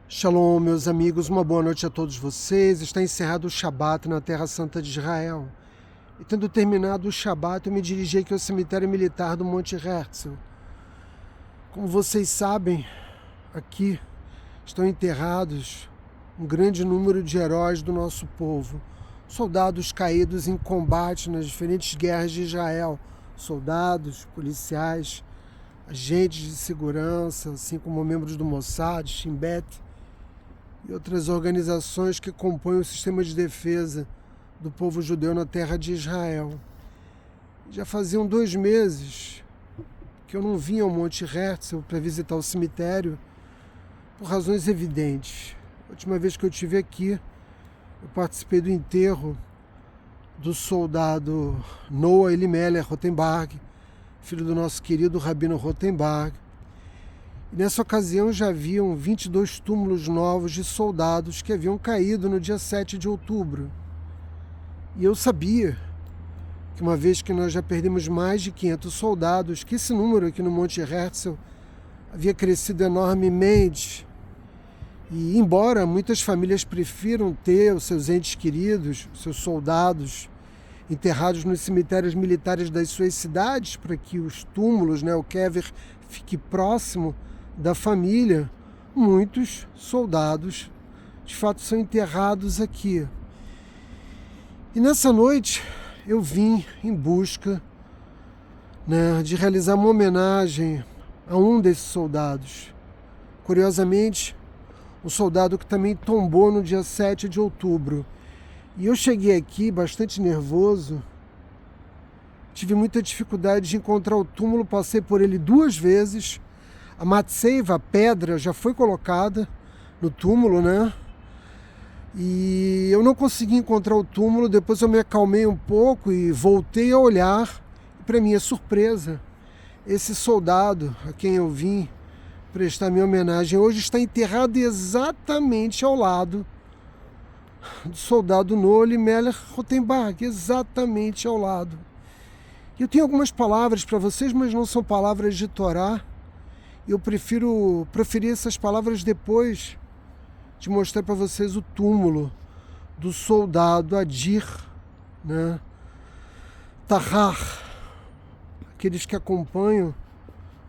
Shalom, meus amigos, uma boa noite a todos vocês. Está encerrado o Shabat na Terra Santa de Israel. E tendo terminado o Shabat, eu me dirigi aqui ao cemitério militar do Monte Herzl. Como vocês sabem, aqui estão enterrados um grande número de heróis do nosso povo, soldados caídos em combate nas diferentes guerras de Israel, soldados, policiais, agentes de segurança, assim como membros do Mossad, Shin Bet, e outras organizações que compõem o sistema de defesa do povo judeu na terra de Israel. Já faziam 2 meses que eu não vinha ao Monte Herzl para visitar o cemitério, por razões evidentes. A última vez que eu estive aqui, eu participei do enterro do soldado Noah Elimelech Rotenberg, filho do nosso querido Rabino Rotenberg. E nessa ocasião já haviam 22 túmulos novos de soldados que haviam caído no dia 7 de outubro. E eu sabia que, uma vez que nós já perdemos mais de 500 soldados, que esse número aqui no Monte Herzl havia crescido enormemente. E embora muitas famílias prefiram ter os seus entes queridos, os seus soldados, enterrados nos cemitérios militares das suas cidades, para que os túmulos, o kever, fique próximo da família, muitos soldados de fato são enterrados aqui. E nessa noite eu vim em busca de realizar uma homenagem a um desses soldados. Curiosamente, um soldado que também tombou no dia 7 de outubro. E eu cheguei aqui bastante nervoso, tive muita dificuldade de encontrar o túmulo, passei por ele 2 vezes. A matseiva, a pedra, já foi colocada no túmulo, E eu não consegui encontrar o túmulo. Depois eu me acalmei um pouco e voltei a olhar. E, para minha surpresa, esse soldado a quem eu vim prestar minha homenagem hoje está enterrado exatamente ao lado do soldado Noah Elimelech Rotenberg, exatamente ao lado. Eu tenho algumas palavras para vocês, mas não são palavras de Torá. Eu prefiro proferir essas palavras depois de mostrar para vocês o túmulo do soldado Adir, Tahar. Aqueles que acompanham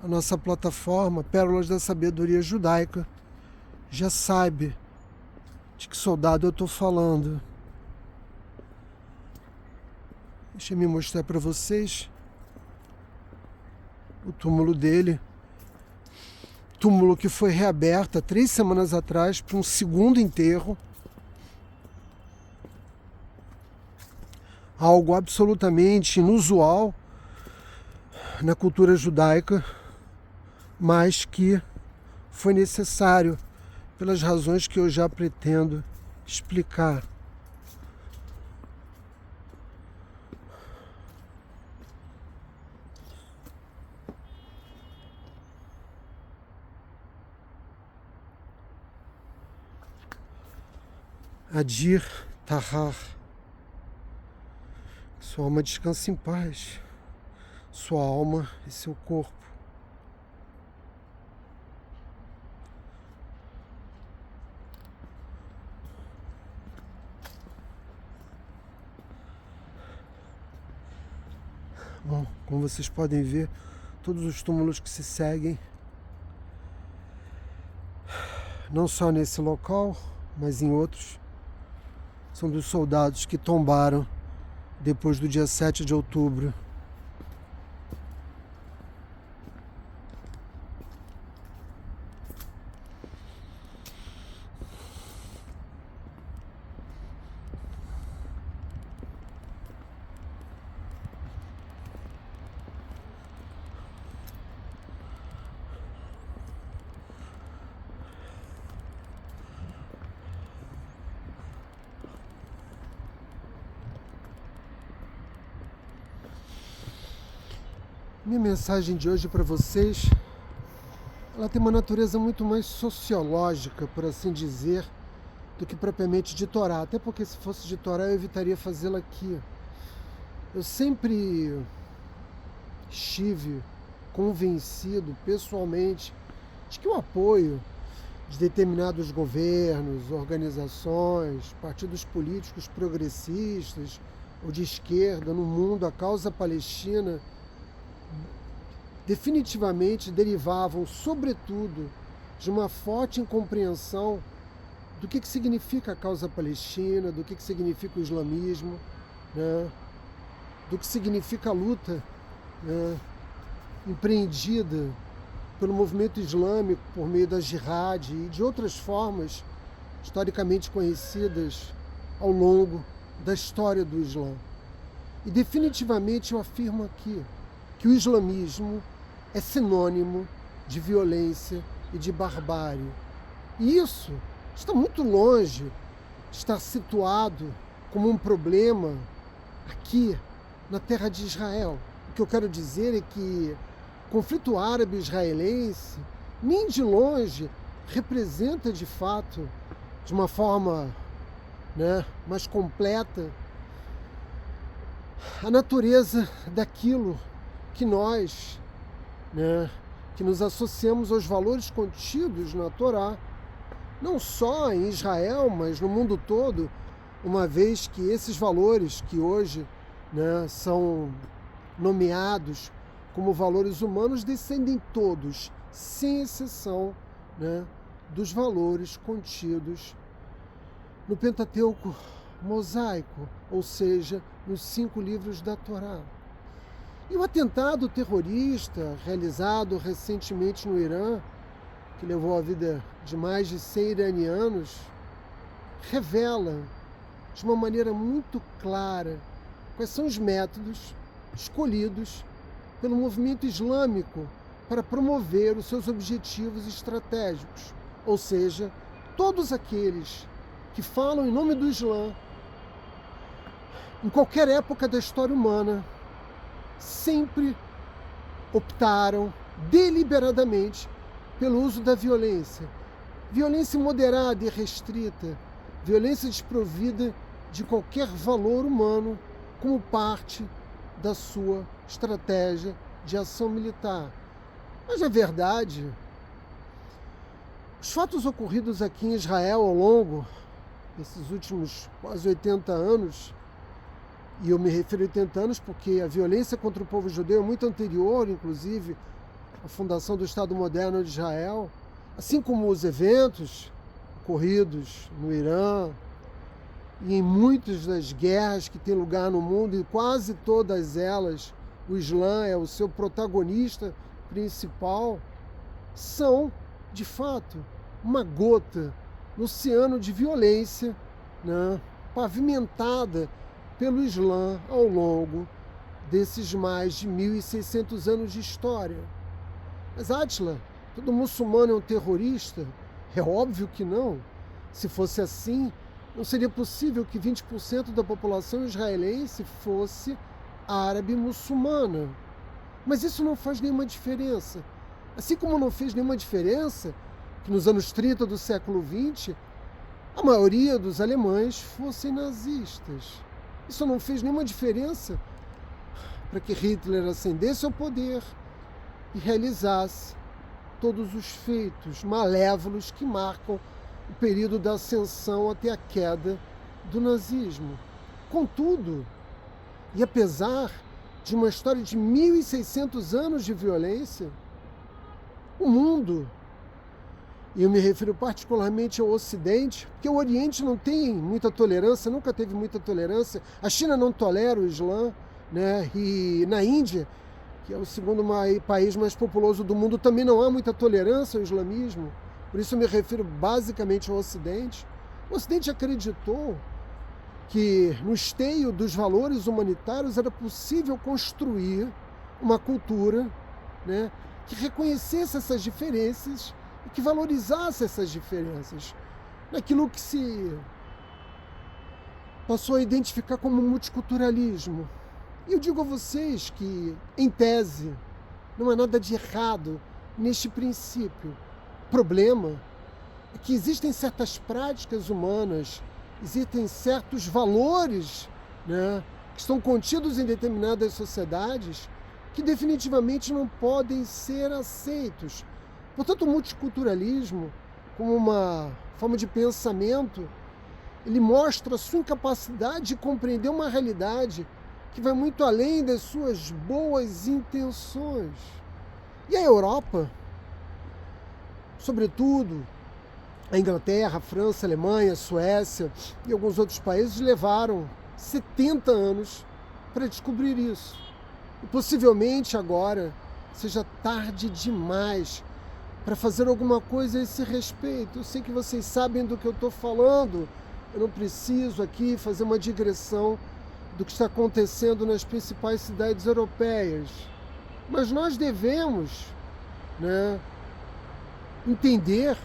a nossa plataforma Pérolas da Sabedoria Judaica já sabem de que soldado eu estou falando. Deixa eu me mostrar para vocês o túmulo dele. Túmulo que foi reaberto há 3 semanas atrás para um segundo enterro. Algo absolutamente inusual na cultura judaica, mas que foi necessário pelas razões que eu já pretendo explicar. Adir Tahar, sua alma descansa em paz, sua alma e seu corpo. Bom, como vocês podem ver, todos os túmulos que se seguem, não só nesse local, mas em outros, são dos soldados que tombaram depois do dia 7 de outubro. Minha mensagem de hoje para vocês, ela tem uma natureza muito mais sociológica, por assim dizer, do que propriamente de Torá. Até porque, se fosse de Torá, eu evitaria fazê-la aqui. Eu sempre estive convencido, pessoalmente, de que o apoio de determinados governos, organizações, partidos políticos progressistas ou de esquerda no mundo, a causa palestina definitivamente derivavam, sobretudo, de uma forte incompreensão do que significa a causa palestina, do que significa o islamismo, né? Do que significa a luta, né, empreendida pelo movimento islâmico por meio da jihad e de outras formas historicamente conhecidas ao longo da história do Islã. E definitivamente eu afirmo aqui que o islamismo é sinônimo de violência e de barbárie. E isso está muito longe de estar situado como um problema aqui na terra de Israel. O que eu quero dizer é que o conflito árabe-israelense nem de longe representa de fato, de uma forma, né, mais completa, a natureza daquilo que nós, né, que nos associamos aos valores contidos na Torá, não só em Israel, mas no mundo todo, uma vez que esses valores que hoje, né, são nomeados como valores humanos descendem todos, sem exceção, né, dos valores contidos no Pentateuco mosaico, ou seja, nos 5 livros da Torá. E o atentado terrorista realizado recentemente no Irã, que levou a vida de mais de 100 iranianos, revela de uma maneira muito clara quais são os métodos escolhidos pelo movimento islâmico para promover os seus objetivos estratégicos. Ou seja, todos aqueles que falam em nome do Islã, em qualquer época da história humana, sempre optaram deliberadamente pelo uso da violência. Violência moderada e restrita, violência desprovida de qualquer valor humano como parte da sua estratégia de ação militar. Mas é verdade, os fatos ocorridos aqui em Israel ao longo desses últimos quase 80 anos, e eu me refiro a 80 anos porque a violência contra o povo judeu é muito anterior, inclusive, à fundação do Estado moderno de Israel, assim como os eventos ocorridos no Irã e em muitas das guerras que têm lugar no mundo, e quase todas elas o Islã é o seu protagonista principal, são, de fato, uma gota no oceano de violência, né, pavimentada pelo Islã ao longo desses mais de 1.600 anos de história. Mas, Átila, todo muçulmano é um terrorista? É óbvio que não. Se fosse assim, não seria possível que 20% da população israelense fosse árabe muçulmana. Mas isso não faz nenhuma diferença. Assim como não fez nenhuma diferença que nos anos 30 do século XX, a maioria dos alemães fossem nazistas. Isso não fez nenhuma diferença para que Hitler ascendesse ao poder e realizasse todos os feitos malévolos que marcam o período da ascensão até a queda do nazismo. Contudo, e apesar de uma história de 1.600 anos de violência, o mundo, e eu me refiro particularmente ao Ocidente, porque o Oriente não tem muita tolerância, nunca teve muita tolerância, a China não tolera o Islã, né? E na Índia, que é o segundo país mais populoso do mundo, também não há muita tolerância ao islamismo, por isso eu me refiro basicamente ao Ocidente. O Ocidente acreditou que no esteio dos valores humanitários era possível construir uma cultura, né, que reconhecesse essas diferenças e que valorizasse essas diferenças naquilo que se passou a identificar como multiculturalismo. E eu digo a vocês que, em tese, não há nada de errado neste princípio. O problema é que existem certas práticas humanas, existem certos valores, né, que estão contidos em determinadas sociedades que definitivamente não podem ser aceitos. Portanto, o multiculturalismo como uma forma de pensamento, ele mostra a sua incapacidade de compreender uma realidade que vai muito além das suas boas intenções. E a Europa, sobretudo a Inglaterra, a França, a Alemanha, a Suécia e alguns outros países levaram 70 anos para descobrir isso. E possivelmente agora seja tarde demais para fazer alguma coisa a esse respeito. Eu sei que vocês sabem do que eu estou falando, eu não preciso aqui fazer uma digressão do que está acontecendo nas principais cidades europeias. Mas nós devemos, entender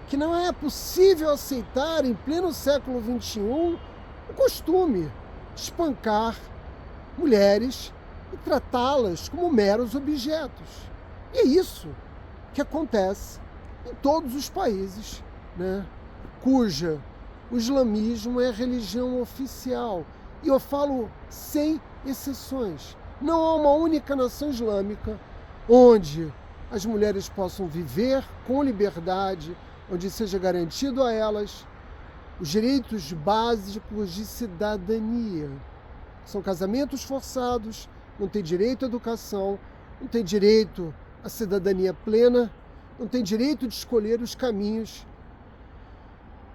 que não é possível aceitar, em pleno século XXI, o costume de espancar mulheres e tratá-las como meros objetos. E é isso que acontece em todos os países, cuja o islamismo é a religião oficial. E eu falo sem exceções. Não há uma única nação islâmica onde as mulheres possam viver com liberdade, onde seja garantido a elas os direitos básicos de cidadania. São casamentos forçados, não tem direito à educação, não tem direito à cidadania plena, não tem direito de escolher os caminhos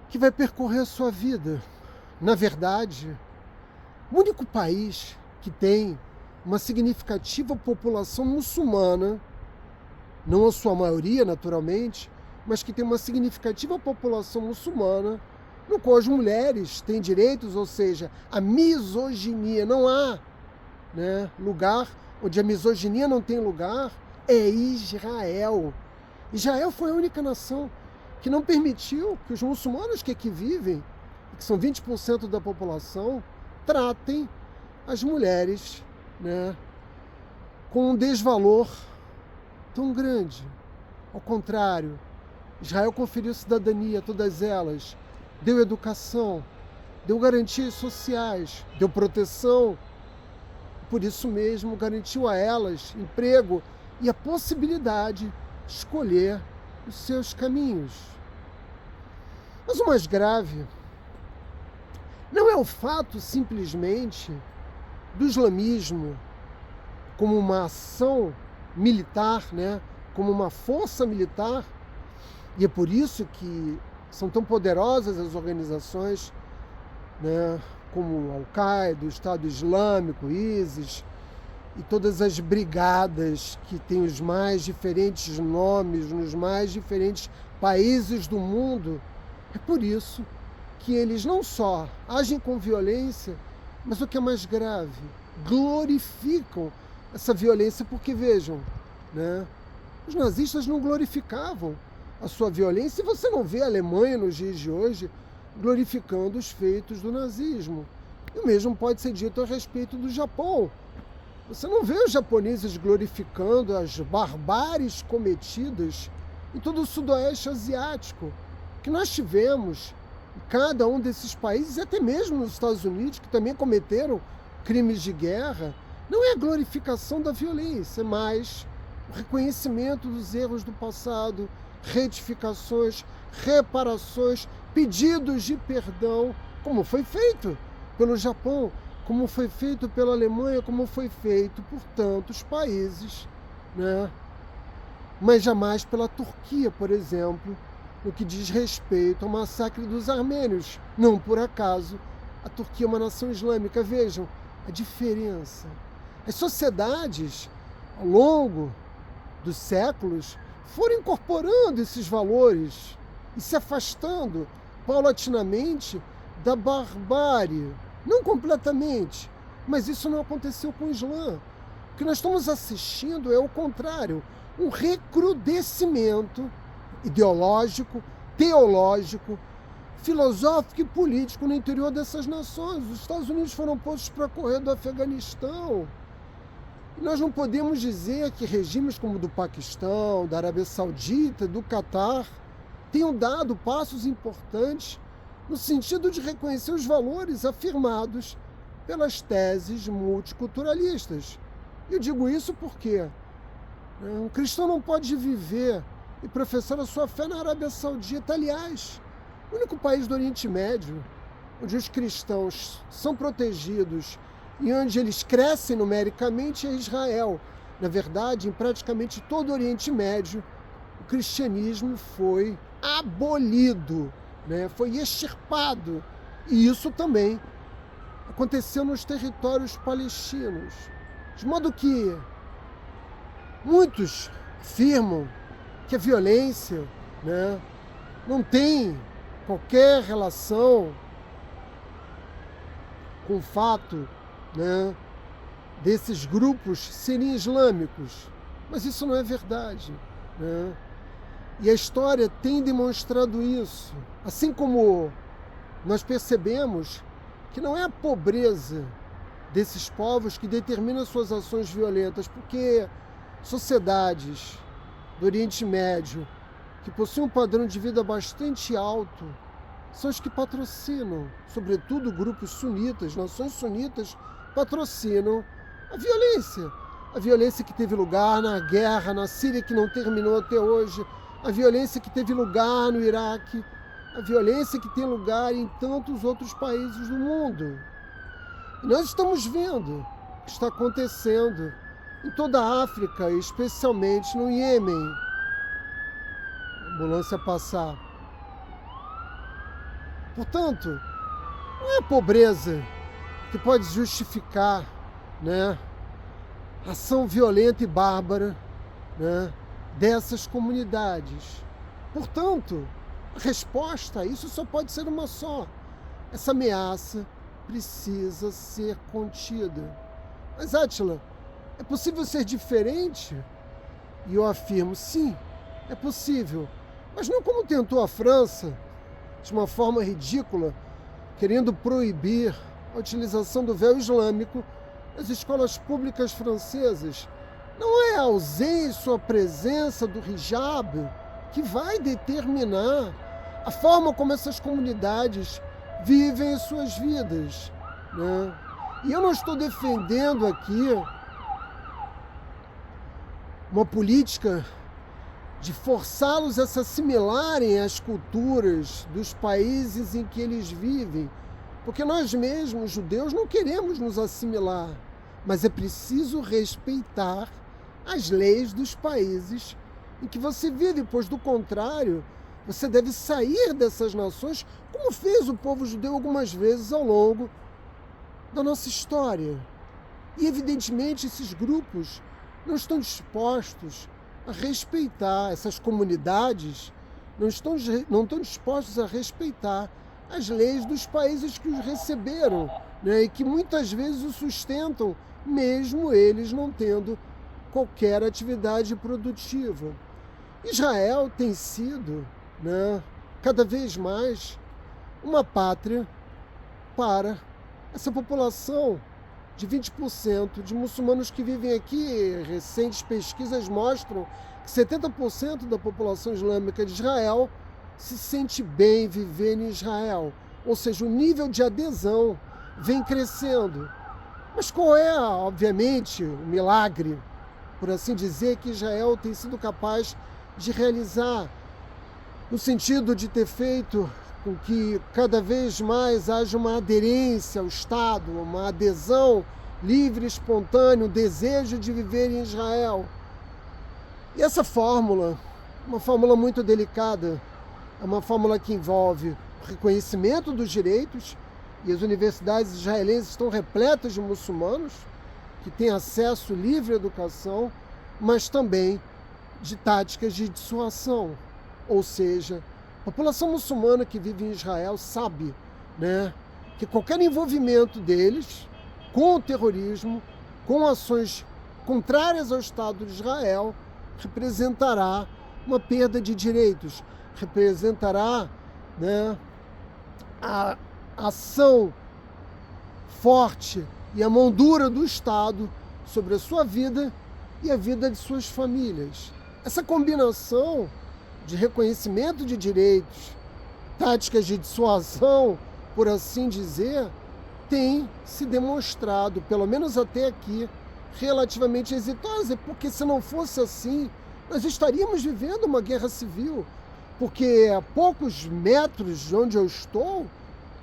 que vai percorrer a sua vida. Na verdade, o único país que tem uma significativa população muçulmana, não a sua maioria, naturalmente, mas que tem uma significativa população muçulmana, no qual as mulheres têm direitos, ou seja, a misoginia, não há lugar onde a misoginia não tem lugar, é Israel. Israel foi a única nação que não permitiu que os muçulmanos que aqui vivem, que são 20% da população, tratem as mulheres com um desvalor tão grande. Ao contrário, Israel conferiu cidadania a todas elas, deu educação, deu garantias sociais, deu proteção. Por isso mesmo, garantiu a elas emprego e a possibilidade de escolher os seus caminhos. Mas o mais grave não é o fato simplesmente do islamismo como uma ação militar, como uma força militar, e é por isso que são tão poderosas as organizações, como Al-Qaeda, o Estado Islâmico, ISIS, e todas as brigadas que têm os mais diferentes nomes nos mais diferentes países do mundo. É por isso que eles não só agem com violência, mas o que é mais grave, glorificam essa violência, porque vejam, os nazistas não glorificavam a sua violência, e você não vê a Alemanha nos dias de hoje glorificando os feitos do nazismo. E o mesmo pode ser dito a respeito do Japão. Você não vê os japoneses glorificando as barbáries cometidas em todo o sudoeste asiático, que nós tivemos em cada um desses países, e até mesmo nos Estados Unidos, que também cometeram crimes de guerra. Não é a glorificação da violência, mas o reconhecimento dos erros do passado, retificações, reparações, pedidos de perdão, como foi feito pelo Japão, como foi feito pela Alemanha, como foi feito por tantos países, mas jamais pela Turquia, por exemplo, no que diz respeito ao massacre dos armênios. Não por acaso, a Turquia é uma nação islâmica. Vejam a diferença. As sociedades, ao longo dos séculos, foram incorporando esses valores e se afastando paulatinamente da barbárie. Não completamente, mas isso não aconteceu com o Islã. O que nós estamos assistindo é o contrário, um recrudescimento ideológico, teológico, filosófico e político no interior dessas nações. Os Estados Unidos foram postos para correr do Afeganistão. E nós não podemos dizer que regimes como o do Paquistão, da Arábia Saudita, do Catar, tenham dado passos importantes no sentido de reconhecer os valores afirmados pelas teses multiculturalistas. Eu digo isso porque um cristão não pode viver e professaram a sua fé na Arábia Saudita. Aliás, o único país do Oriente Médio onde os cristãos são protegidos e onde eles crescem numericamente é Israel. Na verdade, em praticamente todo o Oriente Médio, o cristianismo foi abolido, né? Foi extirpado. E isso também aconteceu nos territórios palestinos. De modo que muitos afirmam que a violência, né, não tem qualquer relação com o fato, né, desses grupos serem islâmicos. Mas isso não é verdade, né? E a história tem demonstrado isso. Assim como nós percebemos que não é a pobreza desses povos que determina suas ações violentas, porque sociedades do Oriente Médio que possuem um padrão de vida bastante alto são os que patrocinam, sobretudo grupos sunitas, nações sunitas patrocinam a violência. A violência que teve lugar na guerra na Síria, que não terminou até hoje, a violência que teve lugar no Iraque, a violência que tem lugar em tantos outros países do mundo. E nós estamos vendo o que está acontecendo em toda a África, especialmente no Iêmen. A ambulância passar. Portanto, não é a pobreza que pode justificar, né, ação violenta e bárbara, né, dessas comunidades. Portanto, a resposta a isso só pode ser uma só. Essa ameaça precisa ser contida. Mas, Átila, é possível ser diferente? E eu afirmo, sim, é possível. Mas não como tentou a França, de uma forma ridícula, querendo proibir a utilização do véu islâmico nas escolas públicas francesas. Não é a ausência ou a presença do hijab que vai determinar a forma como essas comunidades vivem as suas vidas, né? E eu não estou defendendo aqui uma política de forçá-los a se assimilarem às culturas dos países em que eles vivem, porque nós mesmos, judeus, não queremos nos assimilar, mas é preciso respeitar as leis dos países em que você vive, pois do contrário, você deve sair dessas nações, como fez o povo judeu algumas vezes ao longo da nossa história. E evidentemente esses grupos não estão dispostos a respeitar, essas comunidades não estão dispostos a respeitar as leis dos países que os receberam, né, e que muitas vezes o sustentam, mesmo eles não tendo qualquer atividade produtiva. Israel tem sido, né, cada vez mais uma pátria para essa população de 20% de muçulmanos que vivem aqui. Recentes pesquisas mostram que 70% da população islâmica de Israel se sente bem viver em Israel. Ou seja, o nível de adesão vem crescendo. Mas qual é, obviamente, o milagre, por assim dizer, que Israel tem sido capaz de realizar, no sentido de ter feito com que cada vez mais haja uma aderência ao Estado, uma adesão livre, espontânea, o desejo de viver em Israel. E essa fórmula, uma fórmula muito delicada, é uma fórmula que envolve o reconhecimento dos direitos, e as universidades israelenses estão repletas de muçulmanos que têm acesso livre à educação, mas também de táticas de dissuasão. Ou seja, a população muçulmana que vive em Israel sabe, né, que qualquer envolvimento deles com o terrorismo, com ações contrárias ao Estado de Israel, representará uma perda de direitos, representará, né, a ação forte e a mão dura do Estado sobre a sua vida e a vida de suas famílias. Essa combinação de reconhecimento de direitos, táticas de dissuasão, por assim dizer, tem se demonstrado, pelo menos até aqui, relativamente exitosa, porque se não fosse assim, nós estaríamos vivendo uma guerra civil, porque a poucos metros de onde eu estou,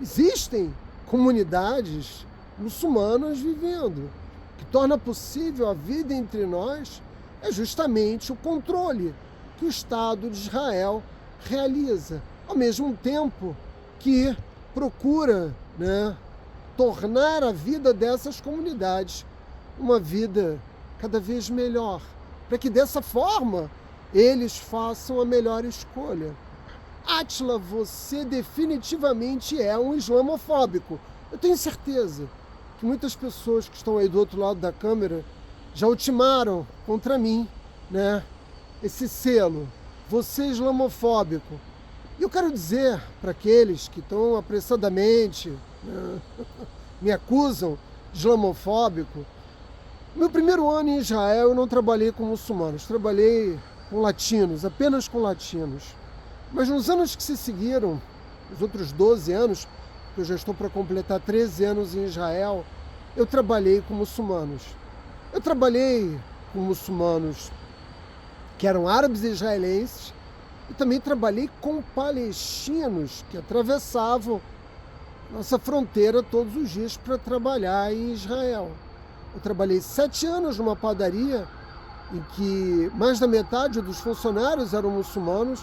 existem comunidades muçulmanas vivendo. O que torna possível a vida entre nós é justamente o controle que o Estado de Israel realiza, ao mesmo tempo que procura, tornar a vida dessas comunidades uma vida cada vez melhor, para que dessa forma eles façam a melhor escolha. Átila, você definitivamente é um islamofóbico. Eu tenho certeza que muitas pessoas que estão aí do outro lado da câmera já ultimaram contra mim, esse selo, você é islamofóbico. E eu quero dizer para aqueles que estão apressadamente me acusam de islamofóbico, no meu primeiro ano em Israel eu não trabalhei com muçulmanos, trabalhei com latinos, apenas com latinos. Mas nos anos que se seguiram, os outros 12 anos, que eu já estou para completar 13 anos em Israel, eu trabalhei com muçulmanos. Eu trabalhei com muçulmanos que eram árabes e israelenses e também trabalhei com palestinos que atravessavam nossa fronteira todos os dias para trabalhar em Israel. Eu trabalhei 7 anos numa padaria em que mais da metade dos funcionários eram muçulmanos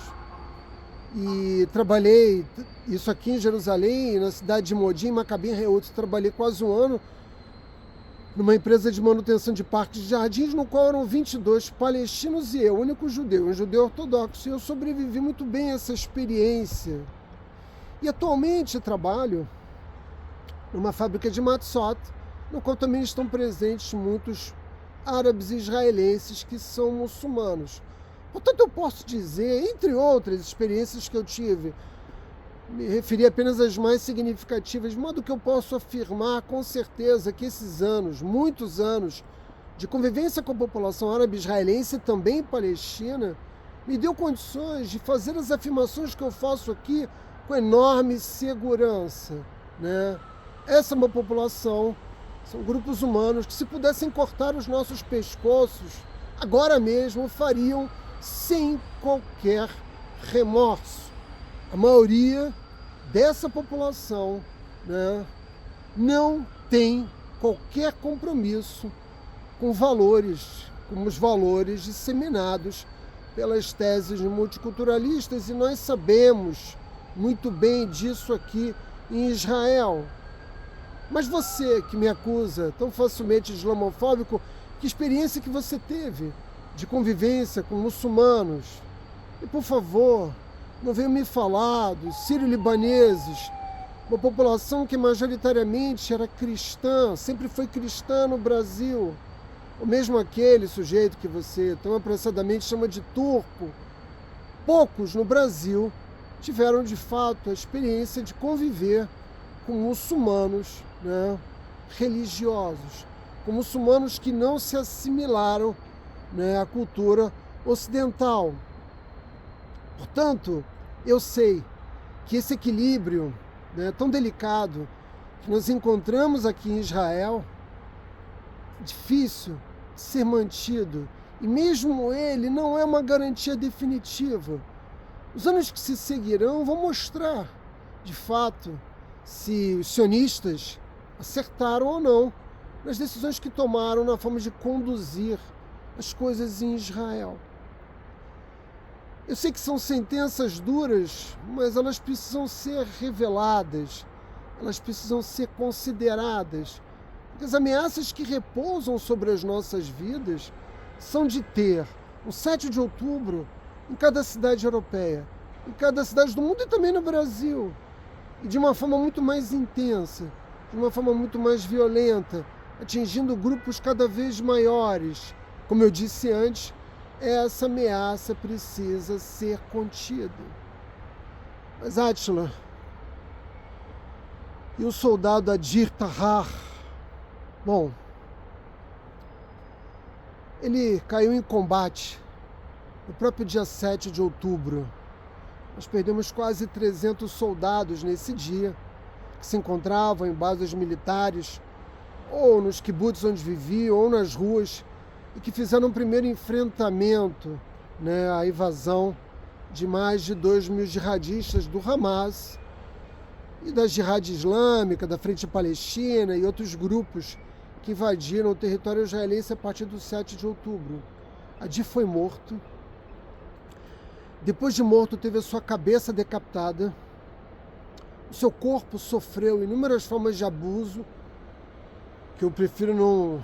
e trabalhei, isso aqui em Jerusalém, na cidade de Modim, Maccabi Reut, trabalhei quase um ano numa empresa de manutenção de parques de jardins, no qual eram 22 palestinos e eu, o único judeu, um judeu ortodoxo, e eu sobrevivi muito bem a essa experiência. E atualmente trabalho numa fábrica de matzot, no qual também estão presentes muitos árabes e israelenses que são muçulmanos. Portanto, eu posso dizer, entre outras experiências que eu tive, me referi apenas às mais significativas, de modo que eu posso afirmar com certeza que esses anos, muitos anos, de convivência com a população árabe israelense e também palestina, me deu condições de fazer as afirmações que eu faço aqui com enorme segurança. Essa é uma população, são grupos humanos que, se pudessem cortar os nossos pescoços, agora mesmo fariam sem qualquer remorso. A maioria dessa população não tem qualquer compromisso com valores, como os valores disseminados pelas teses multiculturalistas, e nós sabemos muito bem disso aqui em Israel. Mas você que me acusa tão facilmente de islamofóbico, que experiência que você teve de convivência com muçulmanos? E, por favor, não venha me falar dos sírio-libaneses, uma população que majoritariamente era cristã, sempre foi cristã no Brasil. Ou mesmo aquele sujeito que você tão apressadamente chama de turco. Poucos no Brasil tiveram, de fato, a experiência de conviver com muçulmanos religiosos, com muçulmanos que não se assimilaram à cultura ocidental. Portanto, eu sei que esse equilíbrio tão delicado que nós encontramos aqui em Israel é difícil de ser mantido, e mesmo ele não é uma garantia definitiva. Os anos que se seguirão vão mostrar, de fato, se os sionistas acertaram ou não nas decisões que tomaram na forma de conduzir as coisas em Israel. Eu sei que são sentenças duras, mas elas precisam ser reveladas, elas precisam ser consideradas. Porque as ameaças que repousam sobre as nossas vidas são de ter um 7 de outubro em cada cidade europeia, em cada cidade do mundo e também no Brasil, e de uma forma muito mais intensa, de uma forma muito mais violenta, atingindo grupos cada vez maiores. Como eu disse antes, essa ameaça precisa ser contida. Mas Átila, e o soldado Adir Tahar? Bom, ele caiu em combate no próprio dia 7 de outubro. Nós perdemos quase 300 soldados nesse dia, que se encontravam em bases militares, ou nos kibbutz onde viviam, ou nas ruas, e que fizeram um primeiro enfrentamento né, a invasão de mais de 2.000 jihadistas do Hamas e da Jihad Islâmica, da Frente Palestina e outros grupos que invadiram o território israelense a partir do 7 de outubro. Adi foi morto. Depois de morto, teve a sua cabeça decapitada. O seu corpo sofreu inúmeras formas de abuso, que eu prefiro não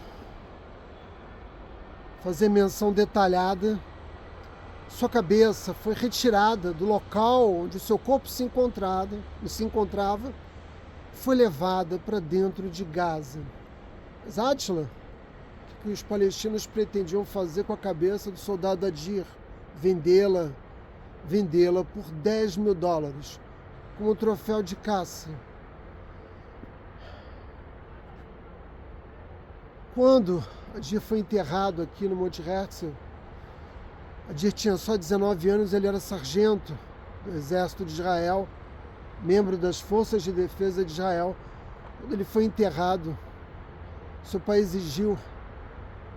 fazer menção detalhada. Sua cabeça foi retirada do local onde o seu corpo se encontrava, foi levada para dentro de Gaza. Mas Átila, o que os palestinos pretendiam fazer com a cabeça do soldado Adir? Vendê-la por $10.000, como troféu de caça. Quando Adir foi enterrado aqui no Monte Herzl, Adir tinha só 19 anos, ele era sargento do Exército de Israel, membro das Forças de Defesa de Israel. Quando ele foi enterrado, seu pai exigiu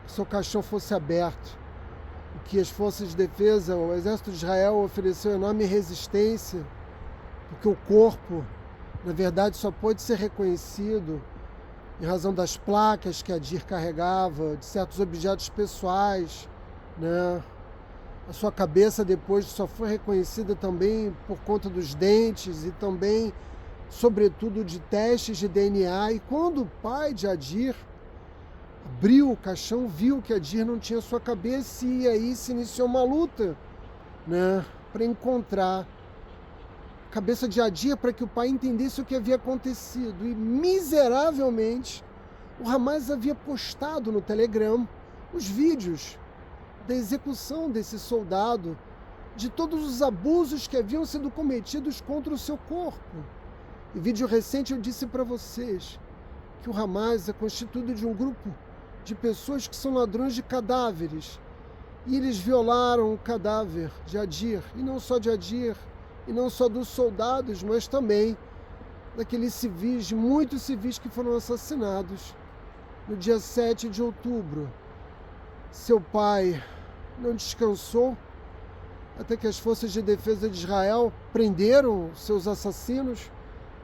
que seu caixão fosse aberto, o que as Forças de Defesa, o Exército de Israel, ofereceu enorme resistência, porque o corpo, na verdade, só pôde ser reconhecido em razão das placas que Adir carregava, de certos objetos pessoais, né? A sua cabeça depois só foi reconhecida também por conta dos dentes e também, sobretudo, de testes de DNA. E quando o pai de Adir abriu o caixão, viu que Adir não tinha sua cabeça, e aí se iniciou uma luta, né, para encontrar a cabeça de Adir, para que o pai entendesse o que havia acontecido. E miseravelmente o Hamas havia postado no Telegram os vídeos da execução desse soldado, de todos os abusos que haviam sido cometidos contra o seu corpo. Em vídeo recente eu disse para vocês que o Hamas é constituído de um grupo de pessoas que são ladrões de cadáveres, e eles violaram o cadáver de Adir, e não só de Adir, e não só dos soldados, mas também daqueles civis, de muitos civis que foram assassinados no dia 7 de outubro. Seu pai não descansou até que as Forças de Defesa de Israel prenderam seus assassinos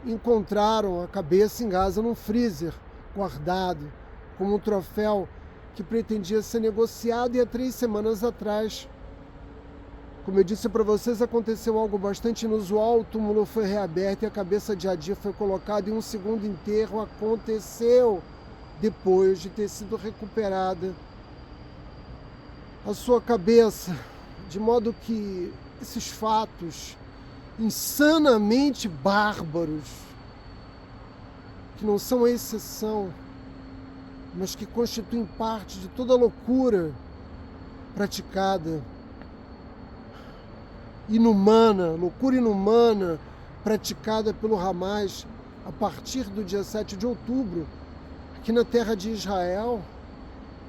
e encontraram a cabeça em Gaza num freezer, guardado como um troféu que pretendia ser negociado. E há 3 semanas atrás, como eu disse para vocês, aconteceu algo bastante inusual. O túmulo foi reaberto e a cabeça de Adir foi colocada, e um segundo enterro aconteceu depois de ter sido recuperada a sua cabeça, de modo que esses fatos insanamente bárbaros, que não são a exceção, mas que constituem parte de toda a loucura praticada, loucura inumana praticada pelo Hamas a partir do dia 7 de outubro, aqui na terra de Israel,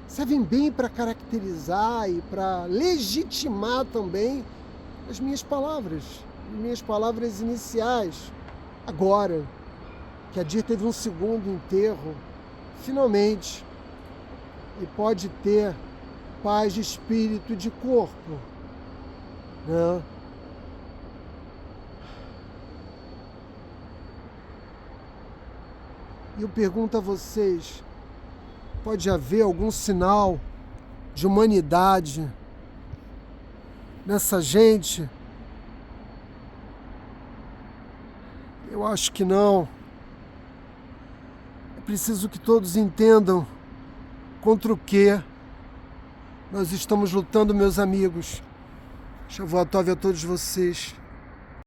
servem bem para caracterizar e para legitimar também as minhas palavras iniciais. Agora que Adir teve um segundo enterro, finalmente ele pode ter paz de espírito e de corpo, né? E eu pergunto a vocês, pode haver algum sinal de humanidade nessa gente? Eu acho que não. É preciso que todos entendam contra o que nós estamos lutando, meus amigos. Shavuot Tov a todos vocês.